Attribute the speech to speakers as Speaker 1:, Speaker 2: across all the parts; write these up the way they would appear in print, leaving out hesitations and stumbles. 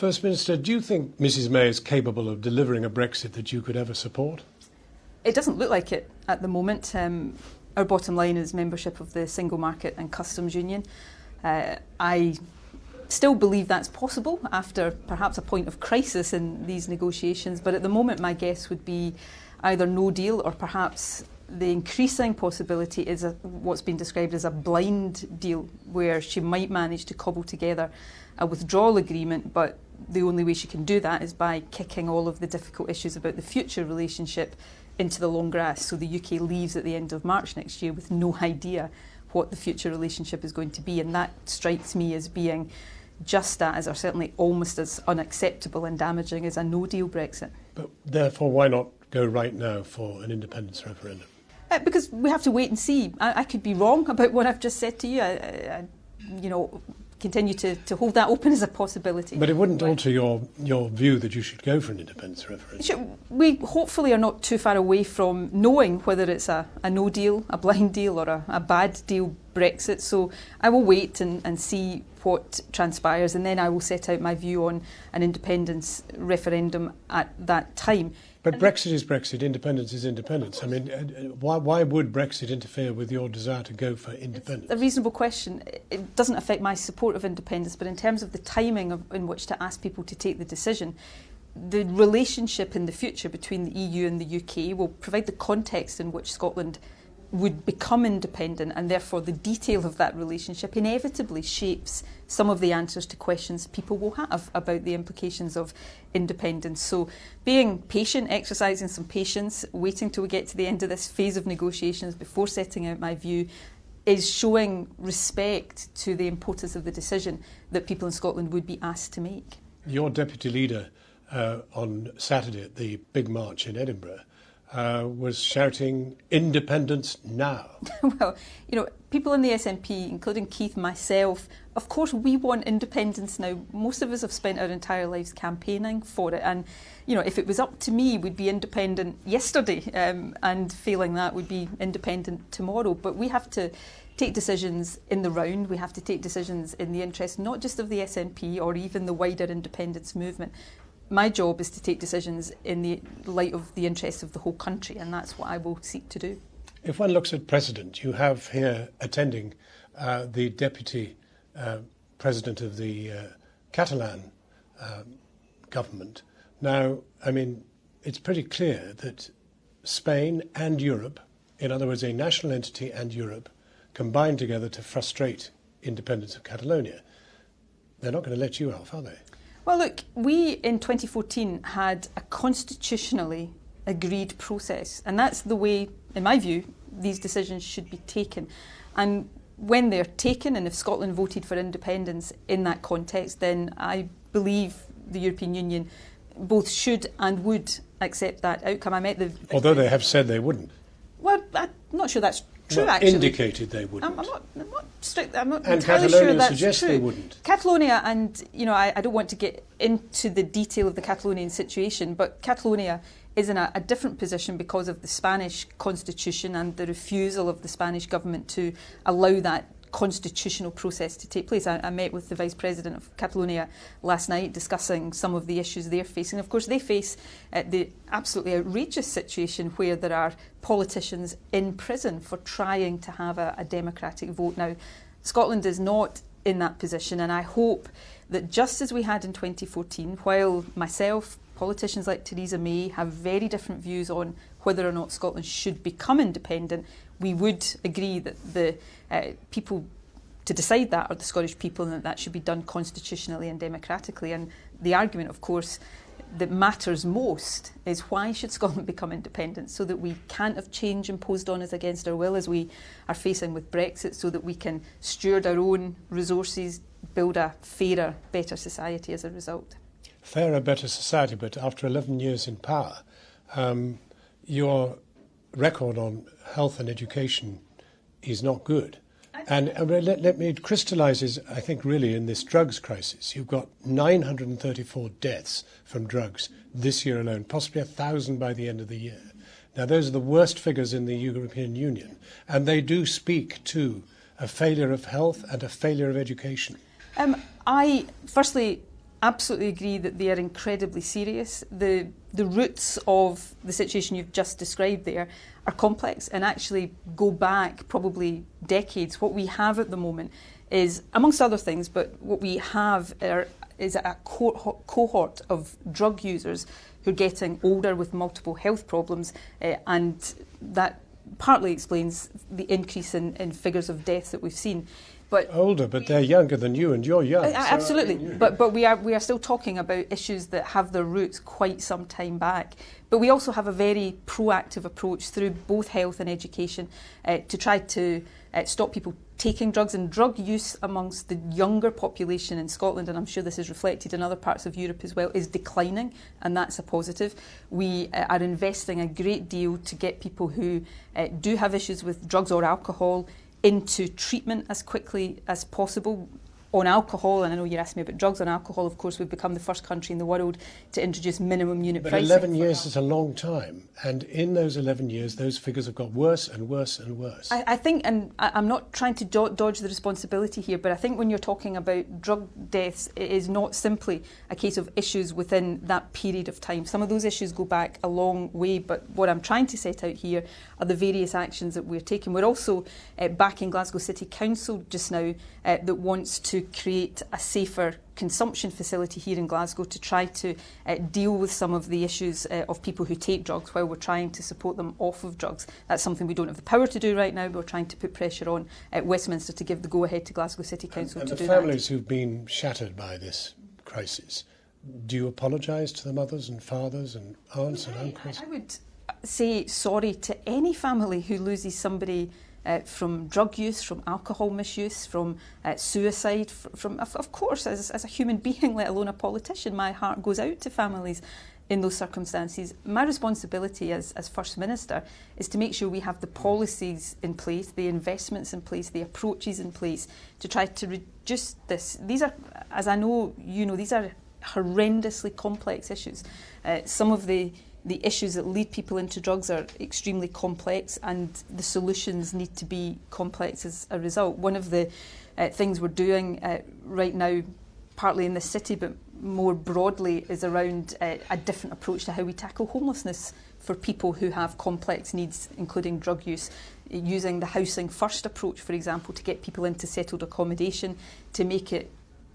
Speaker 1: First Minister, do you think Mrs May is capable of delivering a Brexit that you could ever support?
Speaker 2: It doesn't look like it at the moment. Our bottom line is membership of the Single Market and Customs Union. I still believe that's possible after perhaps a point of crisis in these negotiations, but at the moment my guess would be either no deal or perhaps the increasing possibility is what's been described as a blind deal, where she might manage to cobble together a withdrawal agreement, but the only way she can do that is by kicking all of the difficult issues about the future relationship into the long grass. So the UK leaves at the end of March next year with no idea what the future relationship is going to be, and that strikes me as being just as, or certainly almost as unacceptable and damaging as a no-deal Brexit.
Speaker 1: But therefore, why not go right now for an independence referendum?
Speaker 2: Because we have to wait and see. I could be wrong about what I've just said to you. I continue to hold that open as a possibility.
Speaker 1: But it wouldn't alter your view that you should go for an independence referendum.
Speaker 2: We hopefully are not too far away from knowing whether it's a no deal, a blind deal or a bad deal Brexit. So I will wait and see what transpires, and then I will set out my view on an independence referendum at that time.
Speaker 1: But Brexit is Brexit, independence is independence. I mean, why would Brexit interfere with your desire to go for independence?
Speaker 2: It's a reasonable question. It doesn't affect my support of independence, but in terms of the timing in which to ask people to take the decision, the relationship in the future between the EU and the UK will provide the context in which Scotland would become independent, and therefore the detail of that relationship inevitably shapes some of the answers to questions people will have about the implications of independence. So being patient, exercising some patience, waiting till we get to the end of this phase of negotiations before setting out my view, is showing respect to the importance of the decision that people in Scotland would be asked to make.
Speaker 1: Your deputy leader on Saturday at the big march in Edinburgh was shouting independence now.
Speaker 2: Well, people in the SNP, including Keith, myself, of course we want independence now. Most of us have spent our entire lives campaigning for it, and if it was up to me, we'd be independent yesterday, and failing that, would be independent tomorrow. But we have to take decisions in the round. We have to take decisions in the interest not just of the SNP or even the wider independence movement. My job is to take decisions in the light of the interests of the whole country, and that's what I will seek to do.
Speaker 1: If one looks at President, you have here attending the Deputy President of the Catalan government. Now, I mean, it's pretty clear that Spain and Europe, in other words, a national entity and Europe, combine together to frustrate independence of Catalonia. They're not going to let you off, are they?
Speaker 2: Well, look, we in 2014 had a constitutionally agreed process, and that's the way, in my view, these decisions should be taken. And when they're taken, and if Scotland voted for independence in that context, then I believe the European Union both should and would accept that outcome.
Speaker 1: Although they have said they wouldn't.
Speaker 2: Well, I'm not sure that's true,
Speaker 1: well,
Speaker 2: actually.
Speaker 1: Indicated they wouldn't.
Speaker 2: I'm not
Speaker 1: and
Speaker 2: entirely
Speaker 1: Catalonia
Speaker 2: sure that's
Speaker 1: suggests
Speaker 2: true.
Speaker 1: They wouldn't.
Speaker 2: Catalonia, and I don't want to get into the detail of the Catalonian situation, but Catalonia is in a different position because of the Spanish constitution and the refusal of the Spanish government to allow that constitutional process to take place. I met with the Vice President of Catalonia last night discussing some of the issues they're facing. Of course, they face the absolutely outrageous situation where there are politicians in prison for trying to have a democratic vote. Now, Scotland is not in that position, and I hope that just as we had in 2014, while myself, politicians like Theresa May have very different views on whether or not Scotland should become independent, we would agree that the people to decide that are the Scottish people, and that should be done constitutionally and democratically. And the argument, of course, that matters most is why should Scotland become independent, so that we can't have change imposed on us against our will as we are facing with Brexit, so that we can steward our own resources, build a fairer, better society as a result.
Speaker 1: Fairer, better society, but after 11 years in power, your record on health and education is not good. And let me crystallise, I think, really in this drugs crisis. You've got 934 deaths from drugs this year alone, possibly 1,000 by the end of the year. Now, those are the worst figures in the European Union, and they do speak to a failure of health and a failure of education.
Speaker 2: I, firstly, absolutely agree that they are incredibly serious. The roots of the situation you've just described there are complex and actually go back probably decades. What we have at the moment is, amongst other things, but what we have is a cohort of drug users who are getting older with multiple health problems, and that partly explains the increase in figures of deaths that we've seen. But
Speaker 1: older, but they're younger than you, and you're young.
Speaker 2: Absolutely, but we are still talking about issues that have their roots quite some time back. But we also have a very proactive approach through both health and education to try to stop people taking drugs, and drug use amongst the younger population in Scotland, and I'm sure this is reflected in other parts of Europe as well, is declining, and that's a positive. We are investing a great deal to get people who do have issues with drugs or alcohol into treatment as quickly as possible. On alcohol, and I know you're asking me about drugs, on alcohol, of course, we've become the first country in the world to introduce minimum unit pricing.
Speaker 1: But 11 years is a long time, and in those 11 years, those figures have got worse and worse and worse.
Speaker 2: I think, and I'm not trying to dodge the responsibility here, but I think when you're talking about drug deaths, it is not simply a case of issues within that period of time. Some of those issues go back a long way, but what I'm trying to set out here are the various actions that we're taking. We're also backing Glasgow City Council just now that wants to create a safer consumption facility here in Glasgow to try to deal with some of the issues of people who take drugs while we're trying to support them off of drugs. That's something we don't have the power to do right now, but we're trying to put pressure on Westminster to give the go-ahead to Glasgow City Council to do that.
Speaker 1: And the families who've been shattered by this crisis, do you apologise to the mothers and fathers and aunts and uncles?
Speaker 2: I would say sorry to any family who loses somebody from drug use, from alcohol misuse, from suicide, of course, as a human being, let alone a politician, my heart goes out to families in those circumstances. My responsibility as First Minister is to make sure we have the policies in place, the investments in place, the approaches in place to try to reduce this. These are, as I know you know, these are horrendously complex issues. Some of the issues that lead people into drugs are extremely complex, and the solutions need to be complex as a result. One of the things we're doing right now, partly in the city but more broadly, is around a different approach to how we tackle homelessness for people who have complex needs, including drug use, using the housing first approach, for example, to get people into settled accommodation, to make it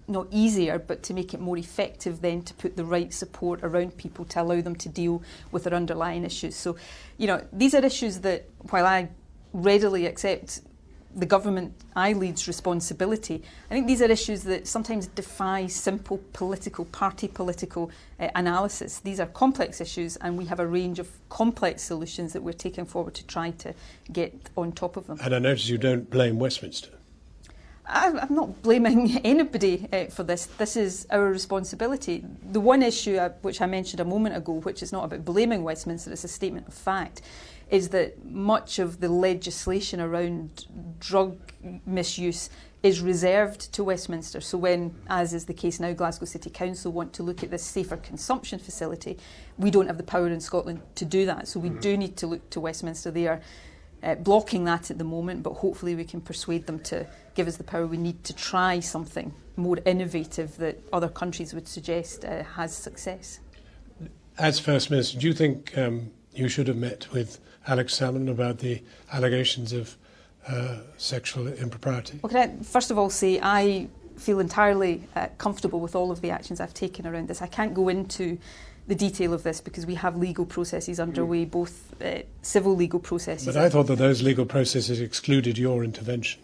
Speaker 2: not easier, but to make it more effective then to put the right support around people to allow them to deal with their underlying issues. So, you know, these are issues that, while I readily accept the government I lead's responsibility, I think these are issues that sometimes defy simple party political analysis. These are complex issues, and we have a range of complex solutions that we're taking forward to try to get on top of them.
Speaker 1: And I notice you don't blame Westminster.
Speaker 2: I'm not blaming anybody for this. This is our responsibility. The one issue which I mentioned a moment ago, which is not about blaming Westminster, it's a statement of fact, is that much of the legislation around drug misuse is reserved to Westminster. So when, as is the case now, Glasgow City Council want to look at this safer consumption facility, we don't have the power in Scotland to do that. So we do need to look to Westminster. They are blocking that at the moment, but hopefully we can persuade them to give us the power we need to try something more innovative that other countries would suggest has success.
Speaker 1: As First Minister, do you think you should have met with Alex Salmond about the allegations of sexual impropriety?
Speaker 2: Well, can I first of all say I feel entirely comfortable with all of the actions I've taken around this. I can't go into the detail of this because we have legal processes underway, both civil legal processes.
Speaker 1: But I thought that those legal processes excluded your intervention.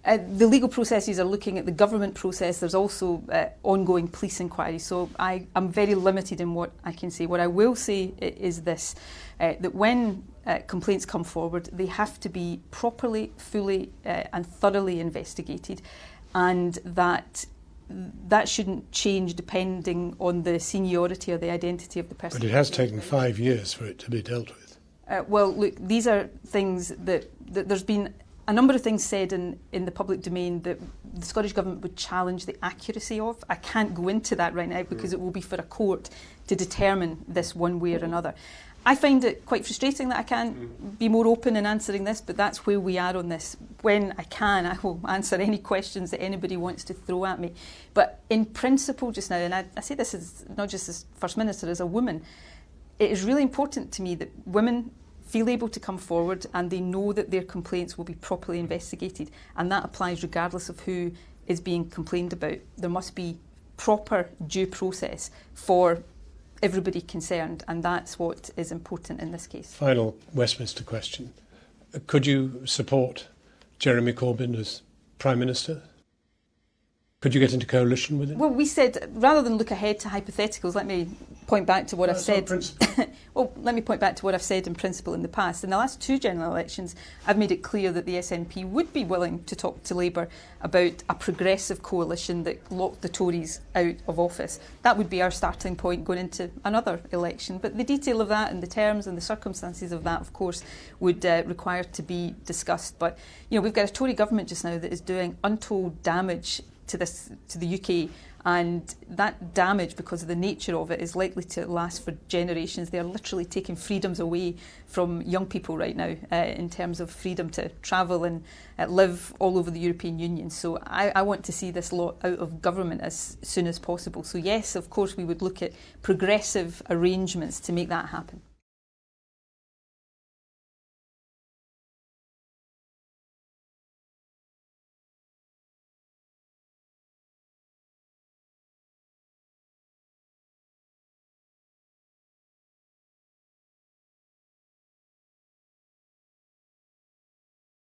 Speaker 2: The legal processes are looking at the government process. There's also ongoing police inquiry. So I'm very limited in what I can say. What I will say is this, that when complaints come forward, they have to be properly, fully and thoroughly investigated, and that shouldn't change depending on the seniority or the identity of the person.
Speaker 1: But it has taken 5 years for it to be dealt with.
Speaker 2: Well, look, these are things that there's been a number of things said in the public domain that the Scottish Government would challenge the accuracy of. I can't go into that right now because it will be for a court to determine this one way or another. I find it quite frustrating that I can't be more open in answering this, but that's where we are on this. When I can, I will answer any questions that anybody wants to throw at me. But in principle just now, and I say this as not just as First Minister, as a woman, it is really important to me that women feel able to come forward and they know that their complaints will be properly investigated. And that applies regardless of who is being complained about. There must be proper due process for everybody concerned, and that's what is important in this case.
Speaker 1: Final Westminster question. Could you support Jeremy Corbyn as Prime Minister? Could you get into coalition with him?
Speaker 2: Well, we said, rather than look ahead to hypotheticals, let me point back to what I've said. Well, let me point back to what I've said in principle in the past. In the last two general elections, I've made it clear that the SNP would be willing to talk to Labour about a progressive coalition that locked the Tories out of office. That would be our starting point going into another election. But the detail of that and the terms and the circumstances of that, of course, would require to be discussed. But, you know, we've got a Tory government just now that is doing untold damage to the UK, and that damage, because of the nature of it, is likely to last for generations. They are literally taking freedoms away from young people right now in terms of freedom to travel and live all over the European Union. So I want to see this lot out of government as soon as possible. So yes, of course, we would look at progressive arrangements to make that happen.